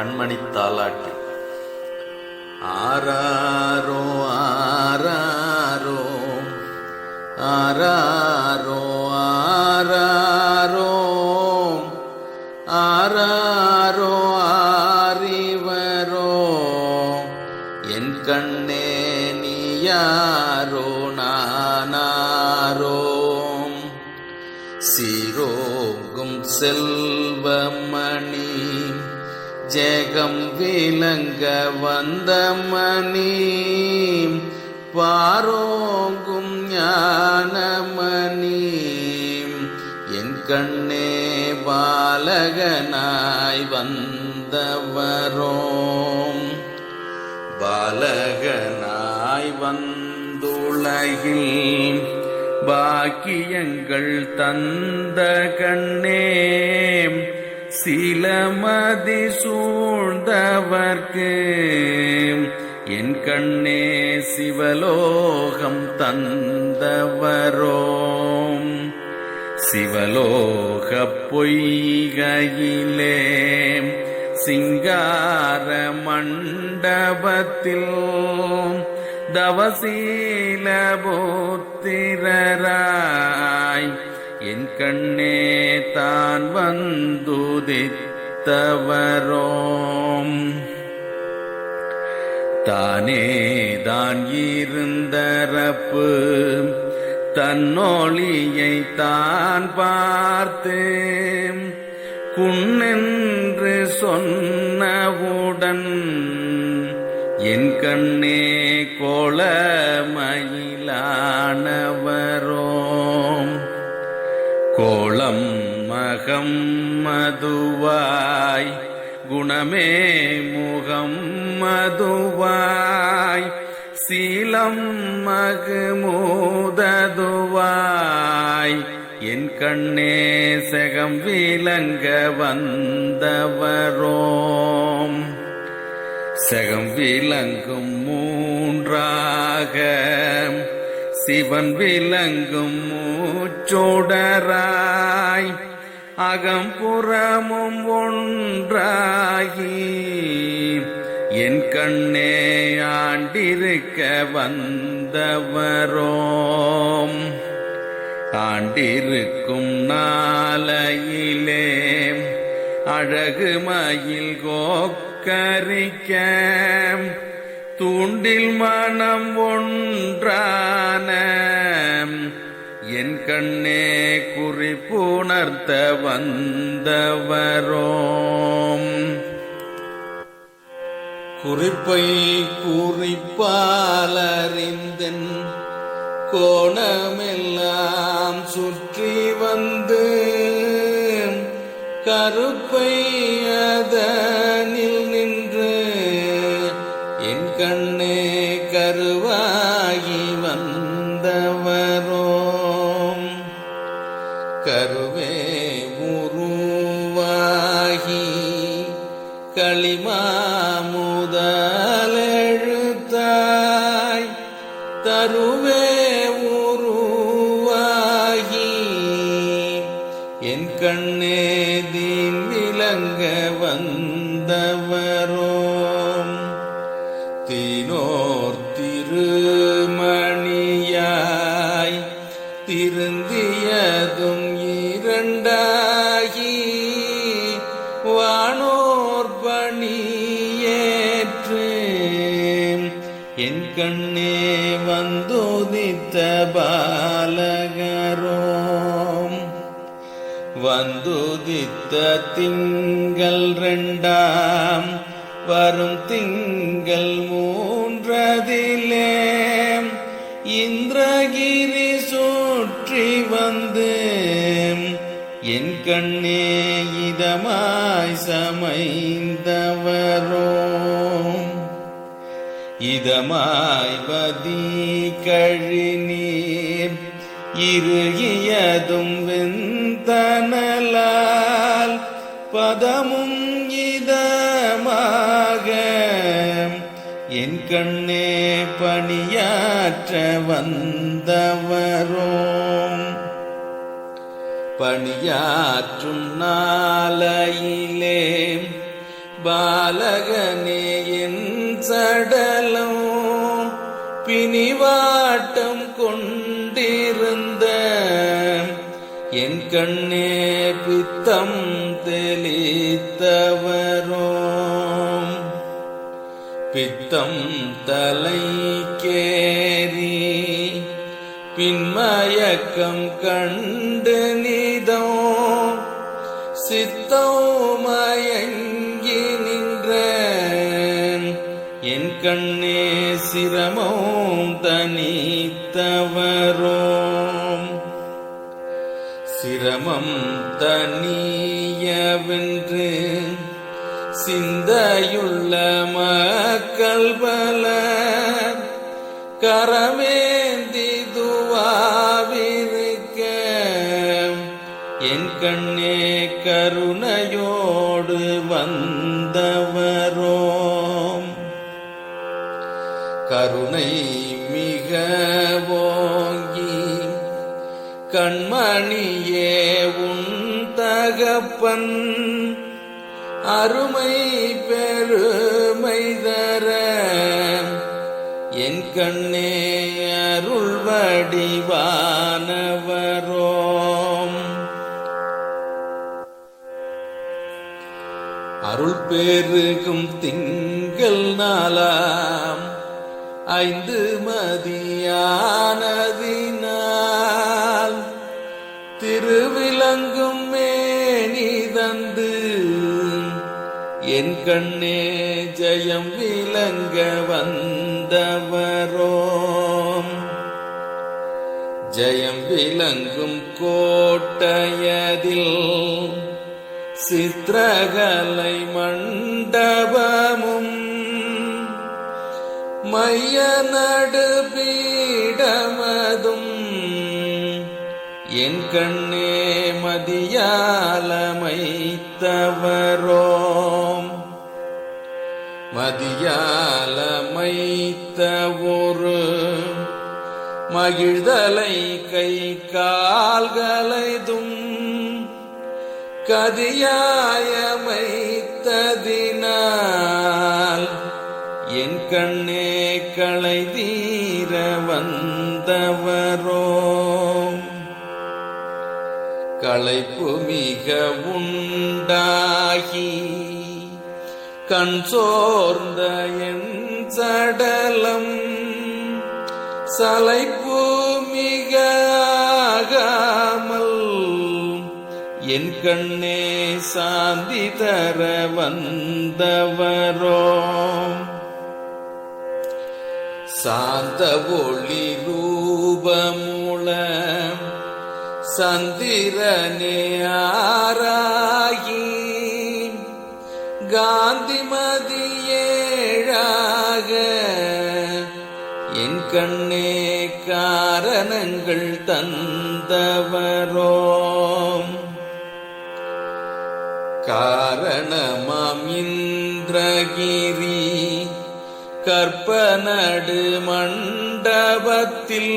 கண்மணித் தாலாட்டு. ஆராரோ ஆராரோ ஆராரோ ஆராரோ ஆராரோ ஆரிவரோ என் கண்ணே நீயாரோ நானாரோ சீரோங்கும் செல்வமணி ஜெகம் விளங்க வந்த மணி பாரோங்கும் ஞானமணி என் கண்ணே பாலகனாய் வந்தவரோம் பாலகனாய் வந்துலகில் பாக்கியங்கள் தந்த கண்ணே சீலமதி சூழ்ந்தவர்க்கு என் கண்ணே சிவலோகம் தந்தவரோம் சிவலோக பொய்கையிலே சிங்கார மண்டபத்தில் தவசீல புத்திரராய் என் கண்ணே தான் வந்துதித்தவரோம் தானே தான் இருந்தரப்பு தன்னொளியை தான் பார்த்து குன்னென்று சொன்னவுடன் என் கண்ணே கோலமயிலானவரோம் கோலம் மகம் மதுவாய் குணமே முகம் மதுவாய் சீலம் மகுமூததுவாய் என் கண்ணே செகம் விளங்க வந்தவரோம் செகம் விளங்கும் மூன்றாக சிவன் விளங்கும் மூச்சோடராய் அகம்புறமும் ஒன்றாகி என் கண்ணே ஆண்டிருக்க வந்தவரோம் ஆண்டிருக்கும் நாளையிலே அழகு மயில் கோக்கரிக்க தூண்டில் மனம் ஒன்றான என் கண்ணே குறிப்புணர்த்த வந்தவரோம் குறிப்பை குறிப்பாலறிந்தென் கோணமெல்லாம் சுற்றி வந்து கருப்பை அதனில் நின்று என் கண்ணே கருவாகி வந்தவரோம் கருவே உருவாகி களிமாமுதலெழுத்தாய் தருவே உருவாகி என் கண்ணே தீன் விளங்க வந்தவரோம் தீனோர் திருமணியாய் திருந்தியதும் இரண்டாகி வானோர் பணியேற்று என் கண்ணே வந்துதித்த பாலகரோம் வந்துதித்த திங்கள் இரண்டாம் வரும் திங்கள் மூன்றதிலே இந்திரகிரி சுற்றி வந்து என் கண்ணே இதமாய் சமைந்தவரோம் இதமாய் பதி கழிநீர் இறுகியதும் வெந்தனலால் பதமும் இதமாக என் கண்ணே பணியாற்ற வந்தவரோம் பணியாற்றும் நாளையிலே பாலகனே என் சடலம் பிணிவாட்டம் கொண்டிருந்த என் கண்ணே பித்தம் தெளித்தவரோம் பித்தம் தலைக்கேறி பின்மயக்கம் கண்டு நிதோ சித்தம் மயங்கி நின்ற என் கண்ணே சிரமம் தனித்தவரோம் சிரமம் தனியவென்று சிந்தையுள்ள மக்கள் பலர் கரமேந்தி துவாவிருக்க என் கண்ணே கருணையோடு வந்தவரோம் கருணை மிக ஓங்கி கண்மணியே உன் தகப்பன் அருமை பெருமை தர என் கண்ணே அருள் வடிவானவரோம் அருள் பெருகும் திங்கள் நாளாம் 5 மதியானதினால் திருவிளங்கும் மேனி தந்து என் கண்ணே ஜெயம் விளங்க வந்தவரோம் ஜெயம் விளங்கும் கோட்டையதில் சித்திரகலை மண்டபமும் மைய நடுபீடமதும் என் கண்ணே மதியாலமைத்தவரோம் மதியாலமைத்த ஒரு மகிழ்தலை கை கால்களைதும் கதியாயமைத்ததினால் என் கண்ணே களை தீர வந்தவரோம் களைப்பு மிக உண்டாகி கண் சோர்ந்த என் சடலம் சலைப்பு மிக ஆகாமல் என் கண்ணே சாந்தி தர வந்தவரோம் சாந்த ஒளி ரூபமுள சந்திரனே ஆராகி காந்திமதியேழாக என் கண்ணே காரணங்கள் தந்தவரோம் காரணமாம் இந்திரகிரி கற்பநடு மண்டபத்தில்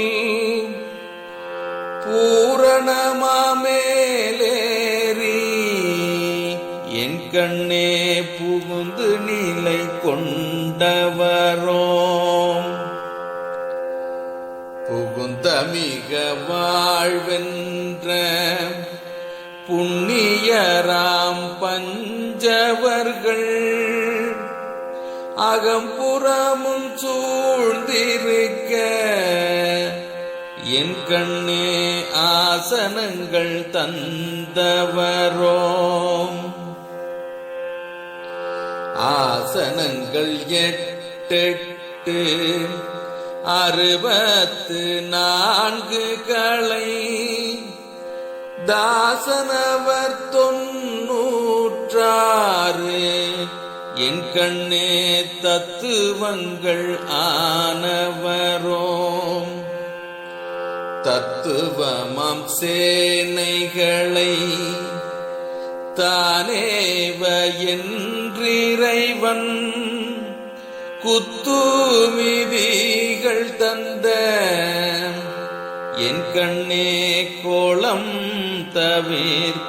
பூரணமாமேலேறி என் கண்ணே புகுந்து நிலை கொண்டவரோம் புகுந்த மிக வாழ்வென்ற புண்ணியராம் பஞ்சவர்கள் அகம்புறமும் சூழ்ந்திருக்க என் கண்ணே ஆசனங்கள் தந்தவரோம் ஆசனங்கள் 8 64 களை தாசனவர் 96 என் கண்ணே தத்துவங்கள் ஆனவரோம் தத்துவமாம் சேனைகளை தானேவ என்றிறைவன் குத்துமிதிகள் தந்த என் கண்ணே கோலம் தவிர்த்தவரோம்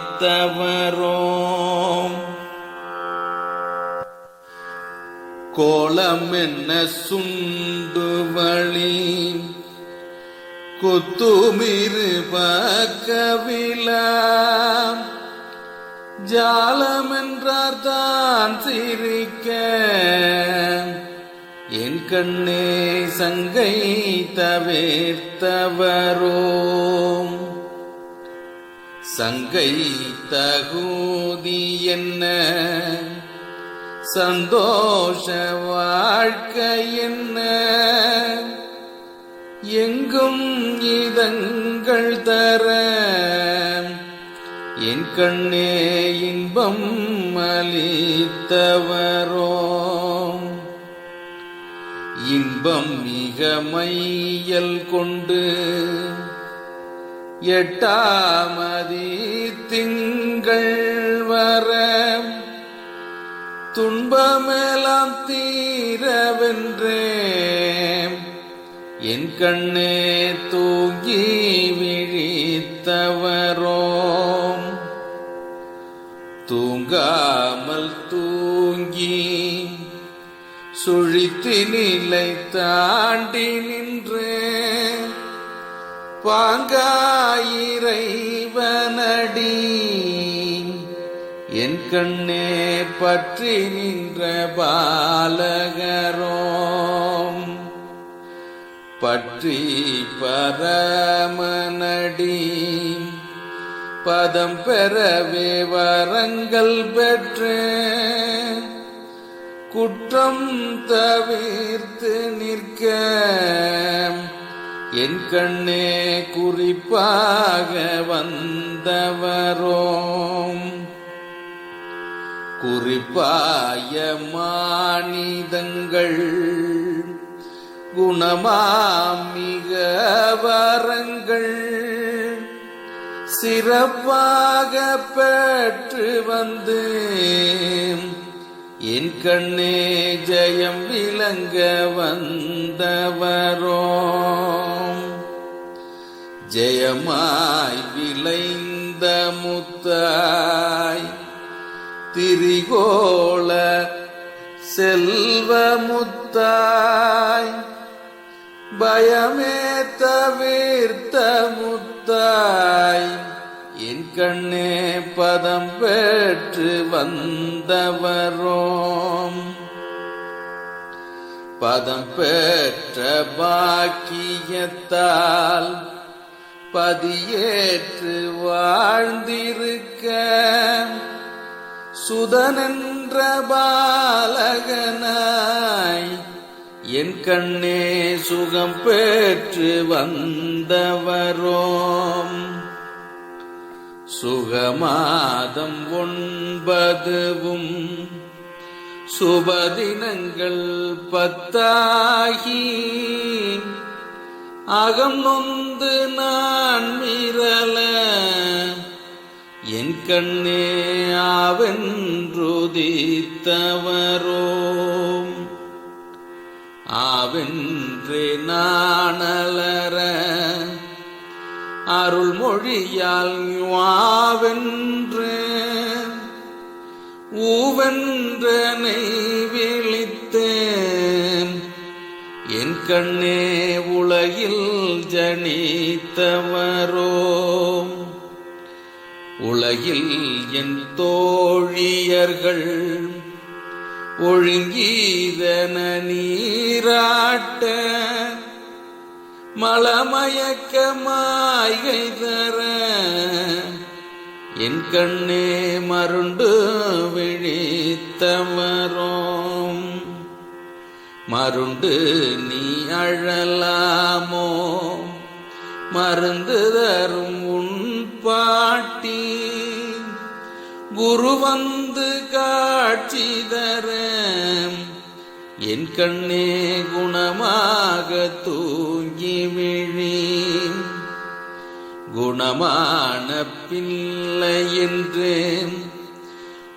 கோலம் என்ன சுண்டுவழி குத்துமிரு பக்கவிலாம் ஜாலமென்றார் தான் சிரிக்க என் கண்ணே சங்கை தவிர்த்தவரோம் சங்கை தகுதி என்ன சந்தோஷ வாழ்க்கை என்ன எங்கும் இதங்கள் தர என் கண்ணே இன்பம் அளித்தவரோம் இன்பம் மிக மையல் கொண்டு எட்டாமதி திங்கள் வர துன்பமெல்லாம் தீரவென்றே என் கண்ணே தூங்கி விழித்தவரோம் தூங்காமல் தூங்கி சுழித்து நிலை தாண்டி நின்று பாங்காயிரைவனடி என் கண்ணே பற்றி நின்ற பாலகரோம் பற்றி பரமனடி பதம் பெறவே வரங்கள் பெற்று குற்றம் தவிர்த்து நிற்க என் கண்ணே குறிப்பாக வந்தவரோம் குறிப்பாய மானிதங்கள் குணமாமிக வரங்கள் சிறப்பாக பெற்று வந்து என் கண்ணே ஜெயம் விளங்க வந்தவரோம் ஜெயமாய் விளைந்த முத்தாய் திரிகோள செல்வ முத்தாய் பயமே தவிர்த்த முத்தாய் என் கண்ணே பதம் பெற்று வந்தவரோம் பதம் பெற்ற பாக்கியத்தால் பதியேற்று வாழ்ந்திருக்க சுதனென்ற பாலகனாய் என் கண்ணே சுகம் பெற்று வந்தவரோம் சுகமாதம் 9வும் சுபதினங்கள் 10 அகம் நொந்து நான் மிரள என் கண்ணே ஆவென்றுதித்தவரோம் ஆவென்றே நாணலர அருள்மொழியால் வாவென்று ஊவென்றனை விழித்தேன் என் கண்ணே உலகில் ஜனித்தவரோம் உலகில் என் தோழியர்கள் ஒழுங்கீதன நீராட்ட மலமயக்கமாய்கை தர என் கண்ணே மருண்டு விழித்தவரோம் மருண்டு நீ அழலாமோ மருந்து தரும் உன் பாட்டி குரு வந்து காட்சி தர என் கண்ணே குணமாக தூங்கி விழி குணமான பிள்ளை என்று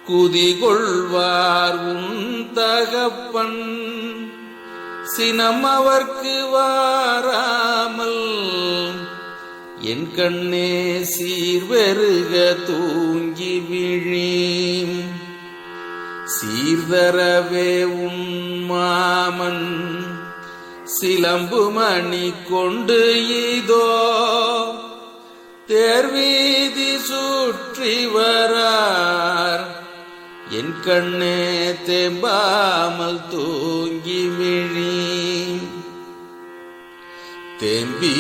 குதிகொள்வார் உன் தகப்பன் சினம் அவர்க்கு வாராமல் என் கண்ணே சீர்வெருக தூங்கி விழி சீர்தரவே உன் மாமன் சிலம்பு மணி கொண்டு இதோ தேர்வீதி சுற்றி வரார். என் கண்ணே தேம்பாமல் தூங்கி விழி. தேம்பி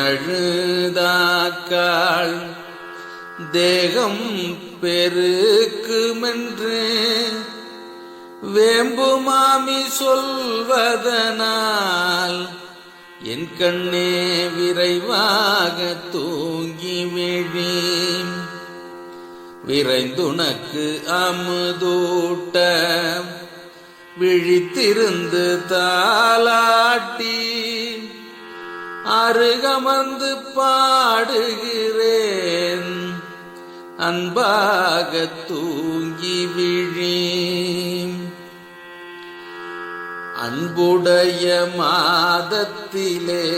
அழுதாக்காள் தேகம் பெருக்குமென்று வேம்பு மாமி சொல்வதனால் என் கண்ணே விரைவாக தூங்கி விழி. விரைந்துனக்கு அமுதூட்ட விழித்திருந்து தாலாட்டி அருகமர்ந்து பாடுகிறேன் அன்பாக தூங்கி விழி. அன்புடைய மாதத்திலே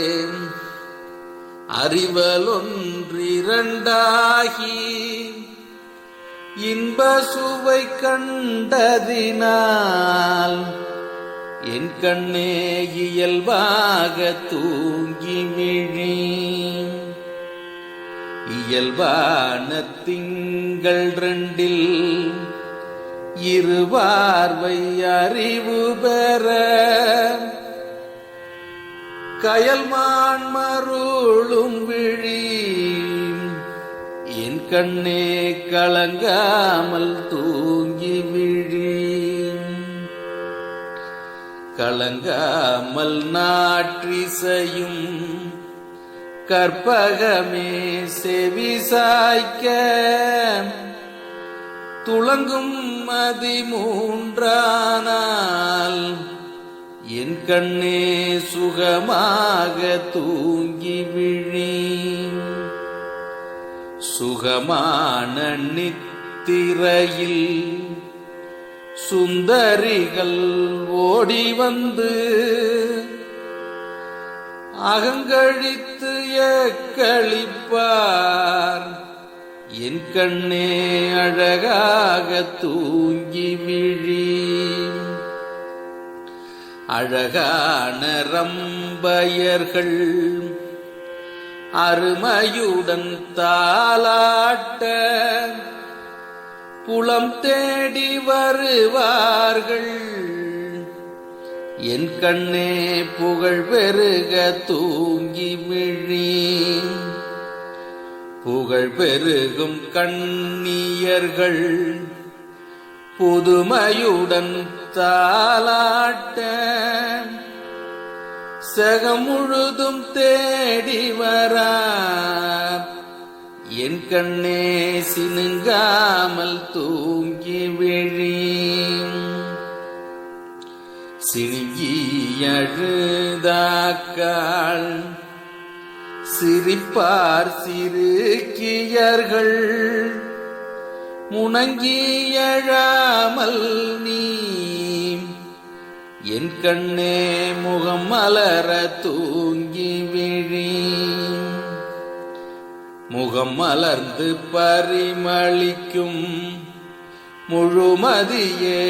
அறிவலொன்றிரண்டாகி இன்ப சுவை கண்டதினால் என் கண்ணே இயல்பாக தூங்கி விழி. இயல்பான திங்கள் 2 இருவார்வை அறிவு பெற கயல்மான் மருளும் விழி. என் கண்ணே கலங்காமல் தூங்கி விழி. கலங்காமல் நாற்றிசையும் கற்பகமே செவி சாய்க்க துளங்கும் மதி 3 என் கண்ணே சுகமாக தூங்கி விழி. சுகமான நித்திரையில் சுந்தரிகள் ஓடி வந்து அகங்கழித்து எக்களிப்பார். என் கண்ணே அழகாக தூங்கி விழி. அழகான ரம்பயர்கள் அருமையுடன் தாலாட்ட புலம் தேடி வருவார்கள். என் கண்ணே புகழ் பெருக தூங்கி விழி. புகழ் பெருகும் கண்ணியர்கள் புதுமையுடன் தாலாட்ட சகம் முழுதும் தேடி வரார். என் கண்ணே சினுங்காமல் தூங்கி விழி. சினுங்கி அழுதாக்காள் சிரிப்பார் சிறுக்கியர்கள் முணங்கி எழாமல் நீ. என் கண்ணே முகம் மலர தூங்கி விழி. முகம் மலர்ந்து பரிமளிக்கும் முழுமதியே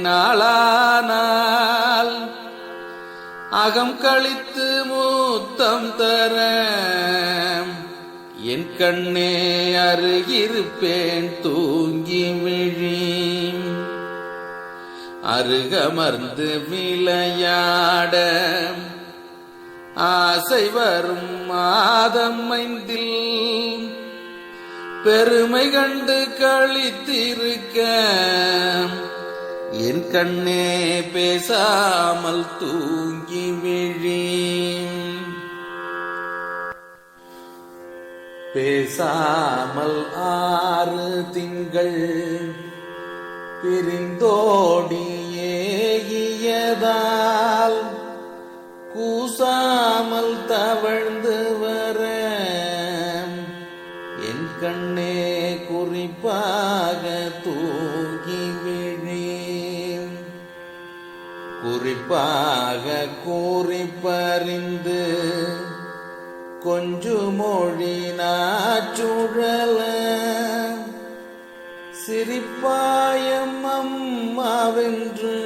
நாளானால் அகம் கழித்து மூத்தம் தர என் கண்ணே அருகிருப்பேன் தூங்கி விழி. அருகமர்ந்து விளையாட ஆசை வரும் மாதம் 5 பெருமை கண்டு கழித்திருக்க என் கண்ணே பேசாமல் தூங்கி விழி. பேசாமல் 6 திங்கள் பிரிந்தோடி ஏகியதால் கூசாமல் தவழ்ந்து வர என் கண்ணே குறிப்பாக தூங்கி விழி. குறிப்பாக கூறிப்பறிந்து கொஞ்சு மொழி நாச்சுழல சிரிப்பாயம் அம்மா வாவென்று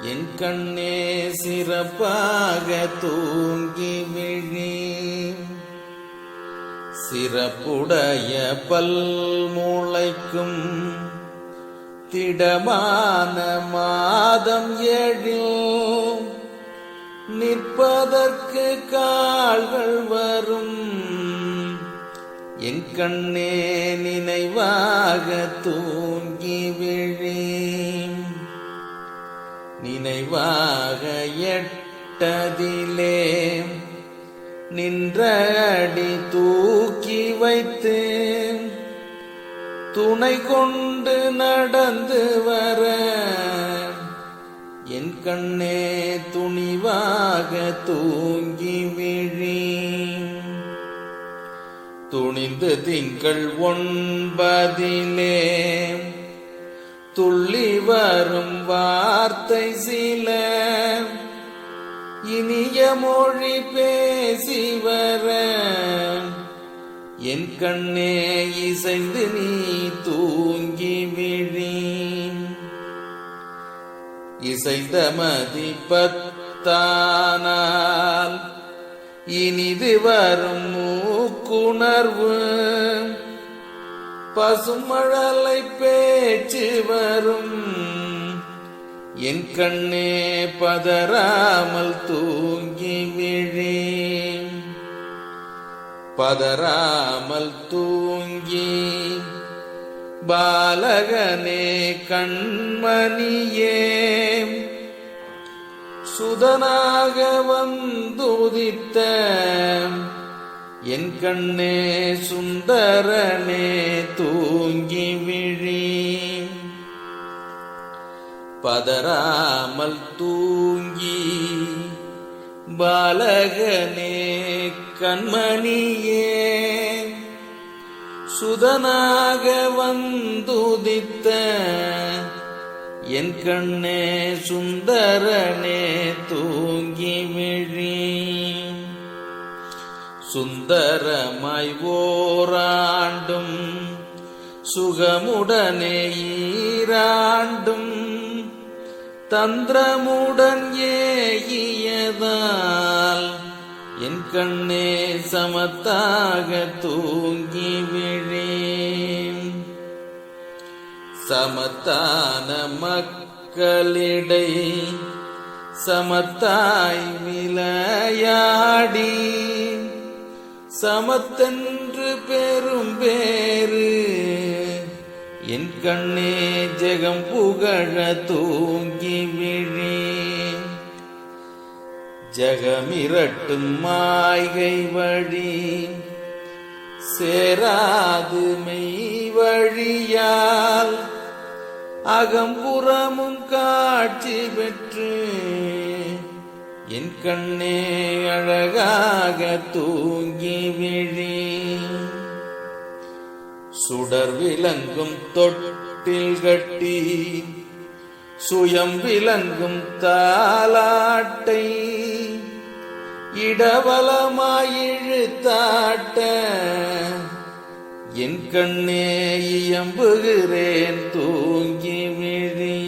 என் கண்ணே சிறப்பாக தூங்கி விழி. சிறப்புடைய பல்முளைக்கும் திடமான மாதம் எழில் நிற்பதற்கு கால்கள் வரும் என் கண்ணே நினைவாக தூங்கி விழி. நினைவாக எட்டதிலே நின்ற அடி தூக்கி வைத்து துணை கொண்டு நடந்து வர என் கண்ணே துணிவாக தூங்கி விழி. துணிந்து திங்கள் 9 துள்ளி வரும் வார்த்தை சில இனிய மொழி பேசி வர என் கண்ணே இசைந்து நீ தூங்கி விழி. இசைந்த மதிப்பத்தானால் இனிது வரும் மூக்குணர்வு பசுமழலை பேச்சு வரும் என் கண்ணே பதறாமல் தூங்கி விழி. பதறாமல் தூங்கி பாலகனே கண்மணியே சுதனாக வந்துதித்த என் கண்ணே சுந்தரனே தூங்கி விழி. பதறாமல் தூங்கி பாலகனே கண்மணியே சுதனாக வந்துதித்த என் கண்ணே சுந்தரனே தூங்கி விழி. சுந்தரமாய் ஓராண்டும் சுகமுடனே ஈராண்டும் தந்திரமுடன் ஏகியதால் என் கண்ணே சமத்தாக தூங்கி விழி. சமத்தான மக்களிடை சமத்தாய் விளையாடி சமத்தென்று பெரும் பேரு என் கண்ணே ஜெகம் புகழ தூங்கி விழி. ஜகமிரட்டும் மாய்கை வழி சேராது மெய் வழியால் அகம்புறமும் காட்சி பெற்று என் கண்ணே அழகாக தூங்கி விழி. சுடர் விளங்கும் தொட்டில் கட்டி சுயம் விளங்கும் தாலாட்டை இடவலமாயிழுத்தாட்ட என் கண்ணே இயம்புகிறேன் தூங்கி விழி.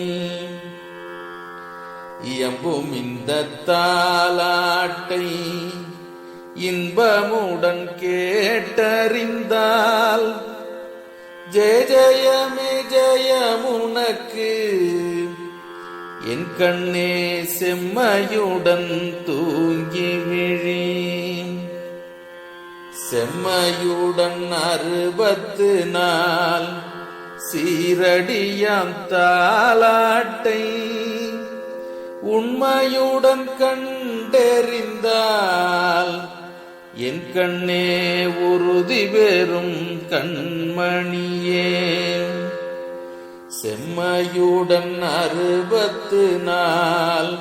இயம்பும் இந்த தாலாட்டை இன்பமுடன் கேட்டறிந்தால் ஜெய ஜெயமே ஜெயமுனக்கு என் கண்ணே செம்மையுடன் தூங்கி விழி. செம்மையுடன் 60 நாள் சீரடியாம் தாலாட்டை உண்மையுடன் கண்டறிந்தால் என் கண்ணே உறுதி பெறும் கண்மணியே. செம்மையுடன் 60 நாள்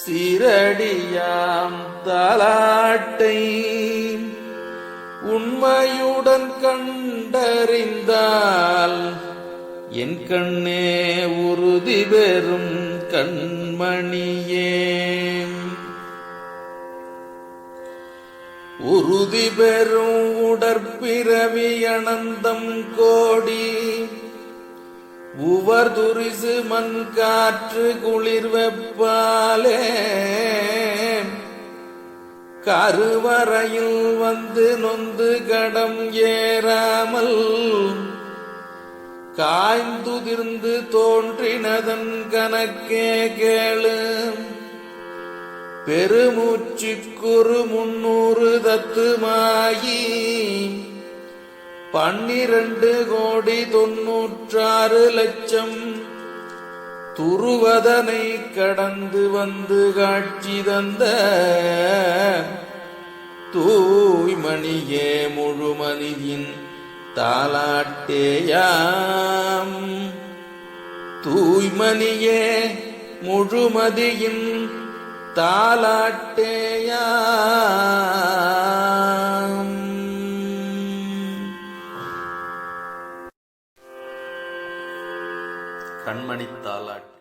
சீரடியாம் தாலாட்டை உண்மையுடன் கண்டறிந்தால் என் கண்ணே உறுதி பெறும் கண்மணியே. உறுதி பெறும் உடற்பிறவி அனந்தம் கோடி உவர் துரிசு மண் காற்று குளிர் வெப்பாலே கருவறையில் வந்து நொந்து கடம் ஏறாமல் காய்ந்துதிர்ந்து தோன்றினதன் கணக்கே கேளு பெருமூச்சுக்குறு 300 தத்துமாயி 12,96,00,000 துருவதனை கடந்து வந்து காட்சி தந்த தூய்மணியே முழுமதியின் தாலாட்டேயாம் தூய்மணியே முழுமதியின் தாலாட்டேயாம். கண்மணி தாலாட்டு.